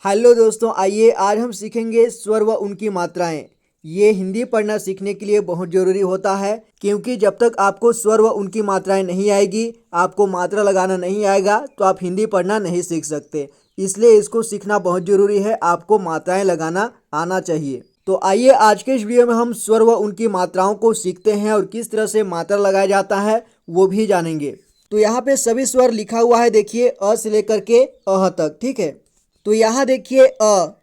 Hello दोस्तों, आइए आज हम सीखेंगे स्वर व उनकी मात्राएं। ये हिंदी पढ़ना सीखने के लिए बहुत ज़रूरी होता है, क्योंकि जब तक आपको स्वर व उनकी मात्राएं नहीं आएगी, आपको मात्रा लगाना नहीं आएगा, तो आप हिंदी पढ़ना नहीं सीख सकते। इसलिए इसको सीखना बहुत ज़रूरी है, आपको मात्राएं लगाना आना चाहिए। तो आइए आज के इस वीडियो में हम स्वर व उनकी मात्राओं को सीखते हैं और किस तरह से मात्रा लगाया जाता है वो भी जानेंगे। तो यहाँ पे सभी स्वर लिखा हुआ है, देखिए अ से लेकर के अह तक, ठीक है। तो यहाँ देखिए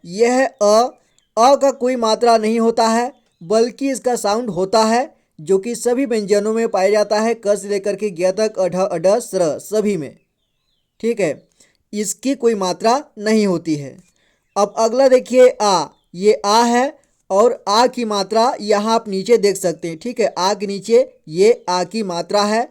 यह है अ का कोई मात्रा नहीं होता है, बल्कि इसका साउंड होता है, जो कि सभी व्यंजनों में पाया जाता है, क से लेकर के ज्ञ तक, अढ अड स्र सभी में, ठीक है। इसकी कोई मात्रा नहीं होती है। अब अगला देखिए ये आ है, और आ की मात्रा यहाँ आप नीचे देख सकते हैं, ठीक है। आ के नीचे ये आ की मात्रा है।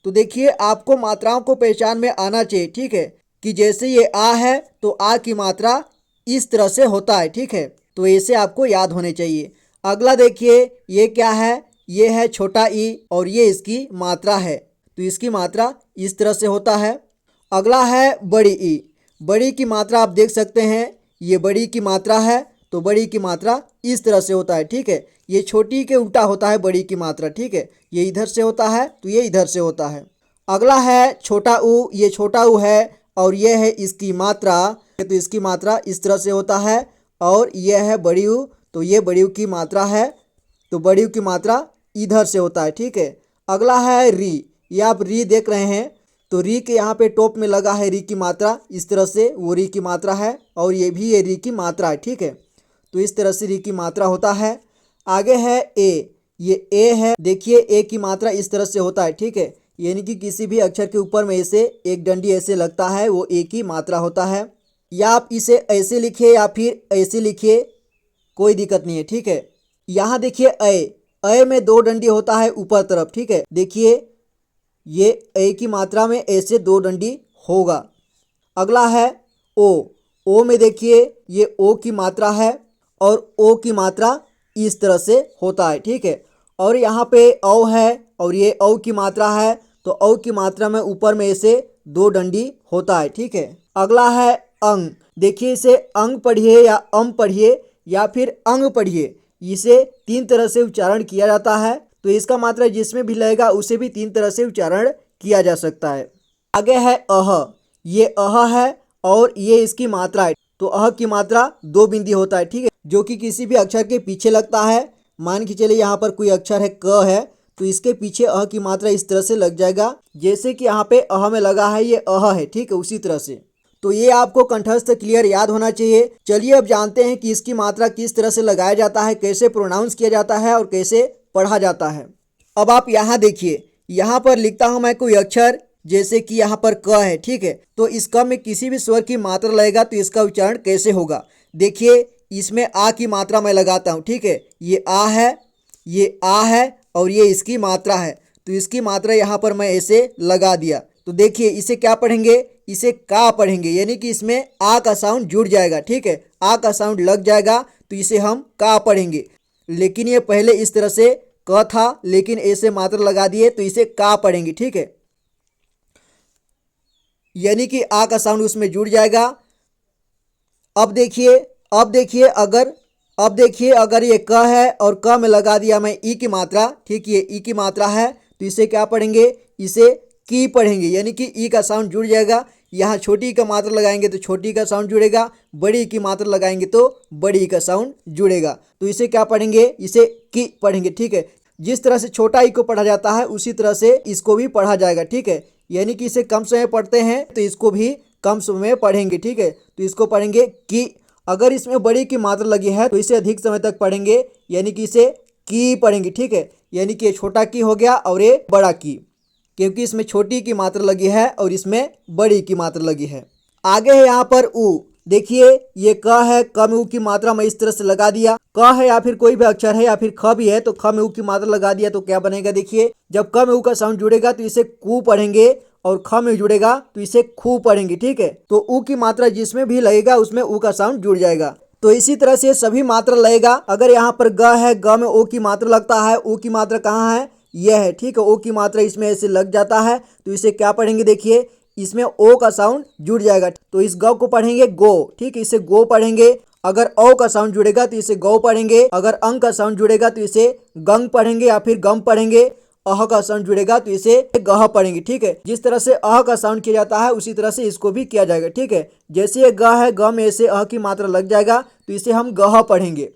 तो देखिए आपको मात्राओं को पहचान में आना चाहिए, ठीक है, कि जैसे ये आ है तो आ की मात्रा इस तरह से होता है, ठीक है। तो ऐसे आपको याद होने चाहिए। अगला देखिए ये क्या है, ये है छोटा ई, और ये इसकी मात्रा है, तो इसकी मात्रा इस तरह से होता है। अगला है बड़ी ई। बड़ी की मात्रा आप देख सकते हैं, ये बड़ी की मात्रा है, तो बड़ी की मात्रा इस तरह से होता है, ठीक है। ये छोटी के उल्टा होता है बड़ी की मात्रा, ठीक है। ये इधर से होता है तो ये इधर से होता है। अगला है छोटा ऊ। ये छोटा ऊ है और ये है इसकी मात्रा, तो इसकी मात्रा इस तरह से होता है। और यह है बड़ी ऊ, तो ये बड़ी ऊ की मात्रा है, तो बड़ी ऊ की मात्रा इधर से होता है, ठीक है। अगला है री। ये आप री देख रहे हैं, तो री के यहाँ पे टॉप में लगा है री की मात्रा, इस तरह से वो री की मात्रा है, और ये भी ये री की मात्रा है, ठीक है। तो इस तरह से री की मात्रा होता है। आगे है ए। ये ए है, देखिए ए की मात्रा इस तरह से होता है, ठीक है। यानी कि किसी भी अक्षर के ऊपर में ऐसे एक डंडी ऐसे लगता है, वो ए की मात्रा होता है। या आप इसे ऐसे लिखिए या फिर ऐसे लिखिए, कोई दिक्कत नहीं है, ठीक है। यहाँ देखिए ए में दो डंडी होता है ऊपर तरफ, ठीक है। देखिए ये ए की मात्रा में ऐसे दो डंडी होगा। अगला है ओ में देखिए ये ओ की मात्रा है, और ओ की मात्रा इस तरह से होता है, ठीक है। और यहाँ पे औ है, और ये औ की मात्रा है, तो औ की मात्रा में ऊपर में ऐसे दो डंडी होता है, ठीक है। अगला है अंग। देखिए इसे अंग पढ़िए या पढ़िए या फिर अंग पढ़िए, इसे तीन तरह से उच्चारण किया जाता है। तो इसका मात्रा जिसमें भी लगेगा उसे भी तीन तरह से उच्चारण किया जा सकता है। आगे है अह। ये अह है और ये इसकी मात्रा है, तो अह की मात्रा दो बिंदी होता है, ठीक है, जो कि किसी भी अक्षर के पीछे लगता है। मान के चलिए यहाँ पर कोई अक्षर है क है, तो इसके पीछे अह की मात्रा इस तरह से लग जाएगा, जैसे कि यहाँ पे अह में लगा है ये अह है, ठीक है, उसी तरह से। तो ये आपको कंठस्थ क्लियर याद होना चाहिए। चलिए अब जानते हैं कि इसकी मात्रा किस तरह से लगाया जाता है, कैसे प्रोनाउंस किया जाता है और कैसे पढ़ा जाता है। अब आप यहाँ देखिए, यहाँ पर लिखता हूँ मैं कोई अक्षर, जैसे कि यहाँ पर क है, ठीक है। तो इस क में किसी भी स्वर की मात्रा लगेगा तो इसका उच्चारण कैसे होगा। देखिए इसमें आ की मात्रा मैं लगाता हूँ, ठीक है। ये आ है, ये आ है, और ये इसकी मात्रा है, तो इसकी मात्रा यहाँ पर मैं ऐसे लगा दिया। तो देखिए इसे क्या पढ़ेंगे, इसे का पढ़ेंगे, यानी कि इसमें आ का साउंड जुड़ जाएगा, ठीक है। आ का साउंड लग जाएगा तो इसे हम का पढ़ेंगे। लेकिन ये पहले इस तरह से क था, लेकिन ऐसे मात्रा लगा दिए तो इसे का पढ़ेंगे, ठीक है। यानी कि आ का साउंड उसमें जुड़ जाएगा। अब देखिए अगर ये क है और क में लगा दिया मैं ई की मात्रा, ठीक, ये ई की मात्रा है, तो इसे क्या पढ़ेंगे, इसे की पढ़ेंगे, यानी कि ई का साउंड जुड़ जाएगा। यहाँ छोटी ई का मात्रा लगाएंगे तो छोटी का साउंड जुड़ेगा, बड़ी ई की मात्रा लगाएंगे तो बड़ी ई का साउंड जुड़ेगा। तो इसे क्या पढ़ेंगे, इसे की पढ़ेंगे, ठीक है। जिस तरह से छोटा ई को पढ़ा जाता है उसी तरह से इसको भी पढ़ा जाएगा, ठीक है। यानी कि इसे कम समय पढ़ते हैं तो इसको भी कम समय में पढ़ेंगे, ठीक है। तो इसको पढ़ेंगे की। अगर इसमें बड़ी की मात्रा लगी है तो इसे अधिक समय तक पढ़ेंगे, यानी कि इसे की पढ़ेंगे, ठीक है। यानी कि ये छोटा की हो गया और ये बड़ा की, क्योंकि इसमें छोटी की मात्रा लगी है और इसमें बड़ी की मात्रा लगी है। आगे है यहाँ पर ऊ। देखिए ये क है, क में ऊ की मात्रा मैं इस तरह से लगा दिया। क है या फिर कोई भी अक्षर है या फिर ख भी है, तो ख में ऊ की मात्रा लगा दिया तो क्या बनेगा, देखिए जब क में ऊ का साउंड जुड़ेगा तो इसे कू पढ़ेंगे, और ख में जुड़ेगा तो इसे खू पढ़ेंगे, ठीक है। तो ऊ की मात्रा जिसमें भी लगेगा उसमें ऊ का साउंड जुड़ जाएगा। तो इसी तरह से सभी मात्रा लगेगा। अगर यहाँ पर ग है, ग में ओ की मात्रा लगता है, ऊ की मात्रा कहाँ है, यह है, ठीक है। ओ की मात्रा इसमें ऐसे लग जाता है तो इसे क्या पढ़ेंगे, देखिए इसमें ओ का साउंड जुड़ जाएगा, तो इस ग को पढ़ेंगे गो, ठीक है, इसे गो पढ़ेंगे। अगर औ का साउंड जुड़ेगा तो इसे गौ पढ़ेंगे। अगर अंग का साउंड जुड़ेगा तो इसे गंग पढ़ेंगे या फिर गम पढ़ेंगे। अह का साउंड जुड़ेगा तो इसे गह पढ़ेंगे, ठीक है। जिस तरह से अह का साउंड किया जाता है उसी तरह से इसको भी किया जाएगा, ठीक है। जैसे ये ग है, ग में ऐसे अह की मात्रा लग जाएगा तो इसे हम गह पढ़ेंगे।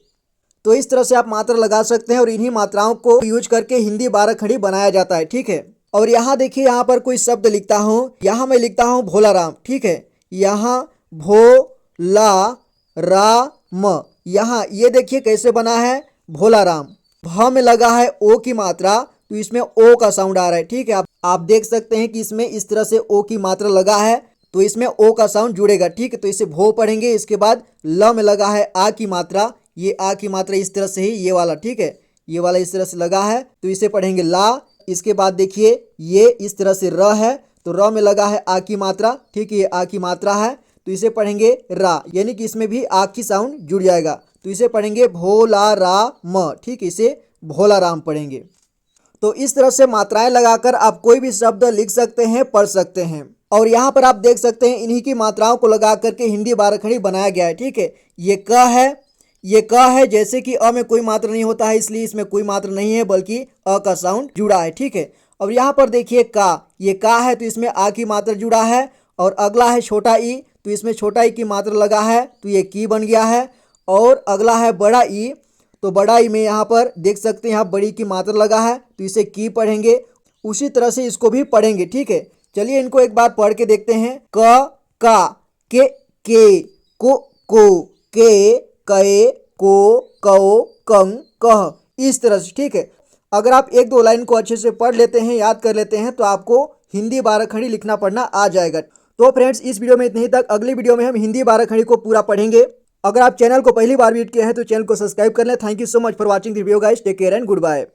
तो इस तरह से आप मात्रा लगा सकते हैं और इन्हीं मात्राओं को यूज करके हिंदी 12 खड़ी बनाया जाता है, ठीक है। और यहाँ देखिए, यहाँ पर कोई शब्द लिखता हूँ, यहाँ मैं लिखता हूँ भोलाराम, ठीक है। यहाँ भोला राम, यहाँ ये देखिए कैसे बना है भोलाराम। भ में लगा है ओ की मात्रा, तो इसमें ओ का साउंड आ रहा है, ठीक है। आप देख सकते हैं कि इसमें इस तरह से ओ की मात्रा लगा है तो इसमें ओ का साउंड जुड़ेगा, ठीक है। तो इसे भो पढ़ेंगे। इसके बाद ल में लगा है आ की मात्रा, ये आ की मात्रा इस तरह से ही ये वाला, ठीक है, ये वाला इस तरह से लगा है तो इसे पढ़ेंगे ला। इसके बाद देखिए ये इस तरह से र है, तो र में लगा है आ की मात्रा, ठीक है, ये आ की मात्रा है तो इसे पढ़ेंगे रा, यानी कि इसमें भी आ की साउंड जुड़ जाएगा तो इसे पढ़ेंगे भोला राम, ठीक है, इसे भोला राम पढ़ेंगे। तो इस तरह से मात्राएं लगाकर आप कोई भी शब्द लिख सकते हैं, पढ़ सकते हैं। और यहाँ पर आप देख सकते हैं इन्हीं की मात्राओं को लगा करके हिंदी 12 खड़ी बनाया गया है, ठीक है। ये क है, ये क है, जैसे कि अ में कोई मात्रा नहीं होता है इसलिए इसमें कोई मात्रा नहीं है बल्कि अ का साउंड जुड़ा है, ठीक है। अब यहाँ पर देखिए का, ये का है तो इसमें आ की मात्रा जुड़ा है। और अगला है छोटा ई, तो इसमें छोटा ई की मात्रा लगा है तो ये की बन गया है। और अगला है बड़ा ई, तो बड़ा ई में यहाँ पर देख सकते हैं यहाँ बड़ी की मात्रा लगा है तो इसे की पढ़ेंगे। उसी तरह से इसको भी पढ़ेंगे, ठीक है। चलिए इनको एक बार पढ़ के देखते हैं। क का, के को, के कए को, कौ कं कह, इस तरह से, ठीक है। अगर आप एक दो लाइन को अच्छे से पढ़ लेते हैं, याद कर लेते हैं तो आपको हिंदी 12 खड़ी लिखना पढ़ना आ जाएगा। तो फ्रेंड्स इस वीडियो में इतने ही तक। अगली वीडियो में हम हिंदी 12 खड़ी को पूरा पढ़ेंगे। अगर आप चैनल को पहली बार विजिट किए हैं तो चैनल को सब्सक्राइब कर लें। Thank you so much for watching the video guys. Take care and good bye.